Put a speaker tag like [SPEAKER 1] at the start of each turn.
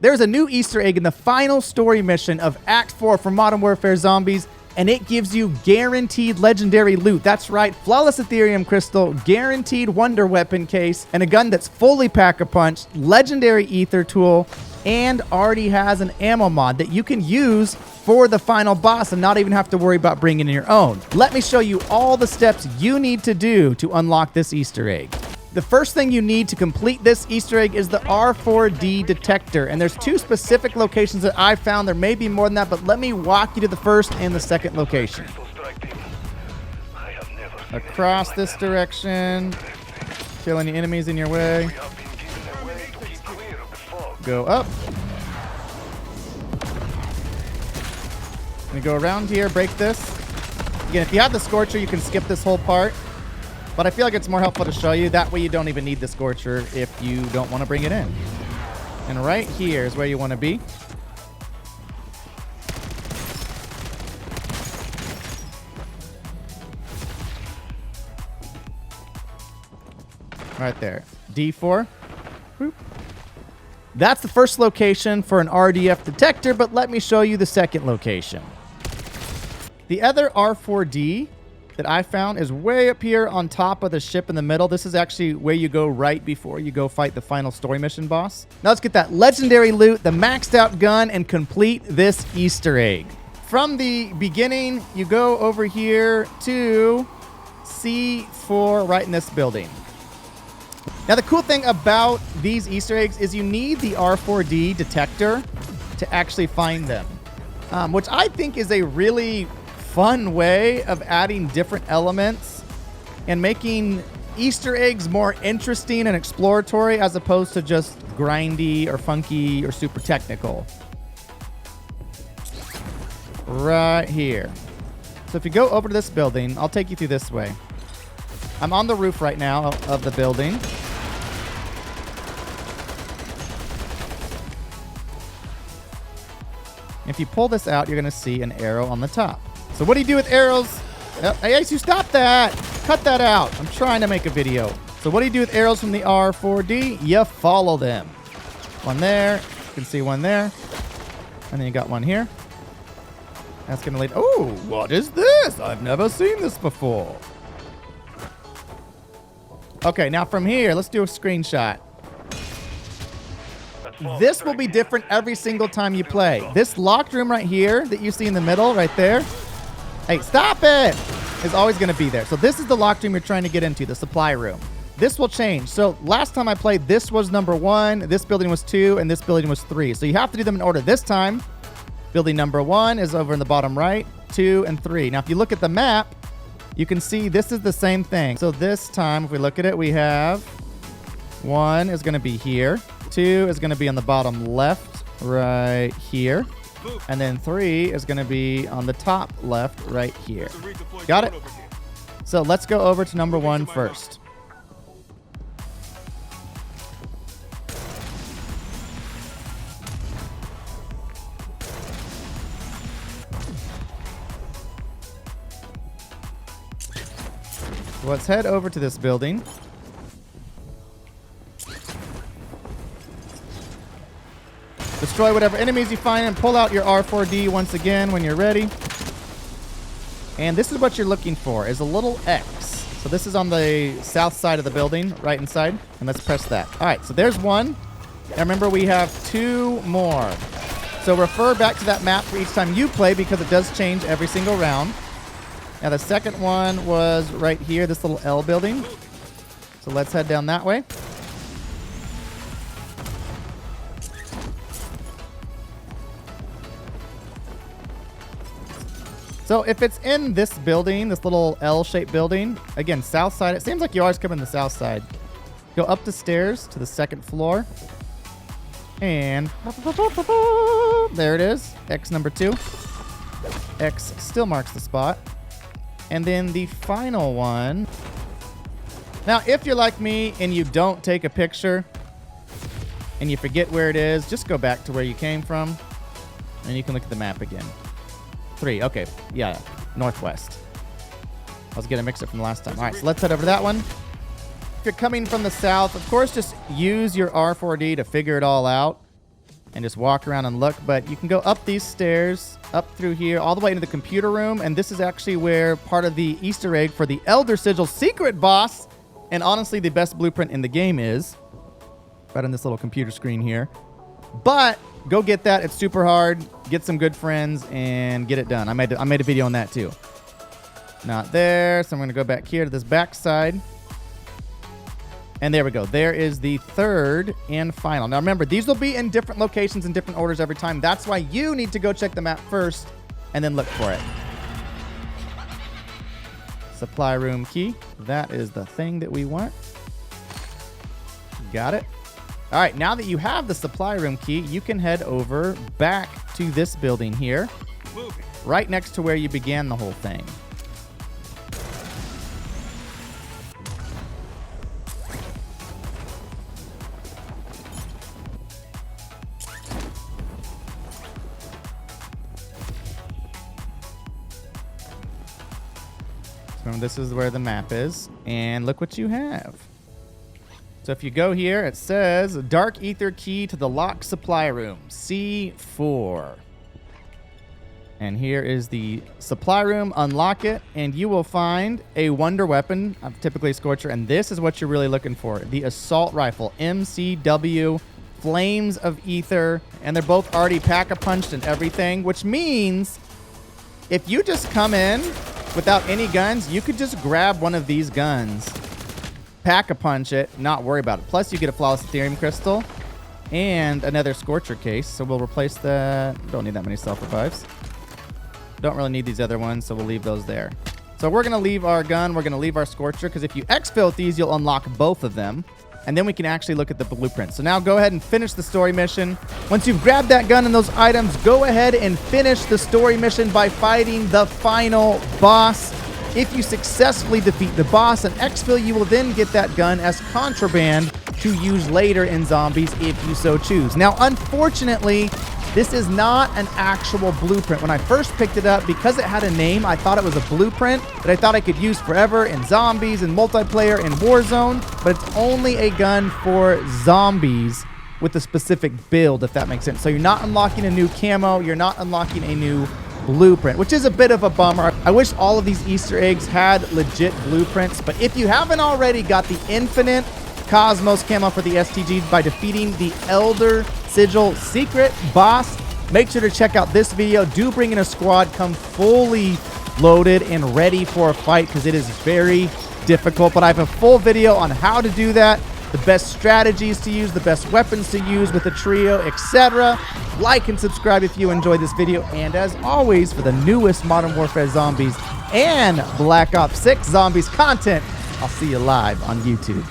[SPEAKER 1] There's a new Easter egg in the final story mission of Act 4 for Modern Warfare Zombies, and it gives you guaranteed legendary loot. That's right, flawless Ethereum crystal, guaranteed wonder weapon case, and a gun that's fully pack-a-punch, legendary ether tool, and already has an ammo mod that you can use for the final boss and not even have to worry about bringing in your own. Let me show you all the steps you need to do to unlock this Easter egg. The first thing you need to complete this Easter egg is the R4D detector, and there's 2 specific locations that I found. There may be more than that, but let me walk you to the first and the second location. Across this direction, kill any enemies in your way. Go up. I'm gonna go around here, break this. Again, if you have the Scorcher, you can skip this whole part. But I feel like it's more helpful to show you. That way you don't even need the Scorcher if you don't want to bring it in. And right here is where you want to be. Right there. D4. Whoop. That's the first location for an RDF detector, but let me show you the second location. The other R4D that I found is way up here on top of the ship in the middle. This is actually where you go right before you go fight the final story mission boss. Now let's get that legendary loot, the maxed out gun, and complete this Easter egg. From the beginning, you go over here to C4 right in this building. Now the cool thing about these Easter eggs is you need the R4D detector to actually find them, which I think is a really fun way of adding different elements and making Easter eggs more interesting and exploratory as opposed to just grindy or funky or super technical. Right here. So if you go over to this building, I'll take you through this way. I'm on the roof right now of the building. If you pull this out, you're going to see an arrow on the top. So what do you do with arrows? Hey, Ace, you stop that. Cut that out. I'm trying to make a video. So what do you do with arrows from the R4D? You follow them. One there. You can see one there. And then you got one here. That's going to lead... Oh, what is this? I've never seen this before. Okay, now from here, let's do a screenshot. This will be different every single time you play. This locked room right here that you see in the middle, right there. Hey, stop it! Is always going to be there. So this is the locked room you're trying to get into, the supply room. This will change. So last time I played, this was number 1, this building was 2, and this building was 3. So you have to do them in order. This time, building number 1 is over in the bottom right, 2, and 3. Now, if you look at the map, you can see this is the same thing. So this time, if we look at it, we have 1 is going to be here. 2 is going to be on the bottom left, right here. And then 3 is going to be on the top left, right here. Got it? So let's go over to number 1 first. So let's head over to this building. Destroy whatever enemies you find and pull out your R4D once again when you're ready. And this is what you're looking for, is a little X. So this is on the south side of the building, right inside. And let's press that. All right, so there's 1. And remember, we have 2 more. So refer back to that map for each time you play because it does change every single round. Now the second one was right here, this little L building. So let's head down that way. So if it's in this building, this little L-shaped building, again, south side, it seems like you always come in the south side. Go up the stairs to the second floor. And there it is, X number 2. X still marks the spot. And then the final one. Now, if you're like me and you don't take a picture and you forget where it is, just go back to where you came from and you can look at the map again. 3, okay, yeah, northwest. I was getting mixed up from the last time. All right, so let's head over to that one. If you're coming from the south, of course, just use your R4D to figure it all out. and just walk around and look. But you can go up these stairs, up through here, all the way into the computer room. And this is actually where part of the Easter egg for the Elder Sigil secret boss, and honestly the best blueprint in the game, is right on this little computer screen here. But go get that. It's super hard. Get some good friends and get it done. I made a video on that too. Not there. So I'm going to go back here to this back side. And there we go. There is the third and final. Now remember, these will be in different locations in different orders every time. That's why you need to go check the map first and then look for it. Supply room key. That is the thing that we want. Got it. All right, now that you have the supply room key, you can head over back to this building here, right next to where you began the whole thing. So this is where the map is, and look what you have. So if you go here, it says Dark Ether key to the locked supply room, C4. And here is the supply room. Unlock it, and you will find a wonder weapon, typically a Scorcher, and this is what you're really looking for. The assault rifle, MCW, Flames of Ether, and they're both already pack-a-punched and everything, which means if you just come in without any guns, you could just grab one of these guns, pack-a-punch it, not worry about it. Plus, you get a Flawless Ethereum Crystal and another Scorcher case. So we'll replace the... Don't need that many self-revives. Don't really need these other ones, so we'll leave those there. So we're going to leave our gun. We're going to leave our Scorcher, because if you exfil with these, you'll unlock both of them. And then we can actually look at the blueprint. So now go ahead and finish the story mission. Once you've grabbed that gun and those items, go ahead and finish the story mission by fighting the final boss. If you successfully defeat the boss and exfil, you will then get that gun as contraband to use later in zombies if you so choose. Now, unfortunately, this is not an actual blueprint. When I first picked it up, because it had a name, I thought it was a blueprint that I thought I could use forever in zombies and multiplayer and Warzone, but it's only a gun for zombies with a specific build, if that makes sense. So you're not unlocking a new camo, you're not unlocking a new blueprint, which is a bit of a bummer. I wish all of these Easter eggs had legit blueprints, but if you haven't already got the infinite Cosmos camo for the STG by defeating the Elder Sigil secret boss, make sure to check out this video. Do bring in a squad, come fully loaded and ready for a fight, because it is very difficult. But I have a full video on how to do that, the best strategies to use, the best weapons to use with the trio, etc. Like and subscribe if you enjoyed this video. And as always, for the newest Modern Warfare Zombies and Black Ops 6 Zombies content, I'll see you live on YouTube.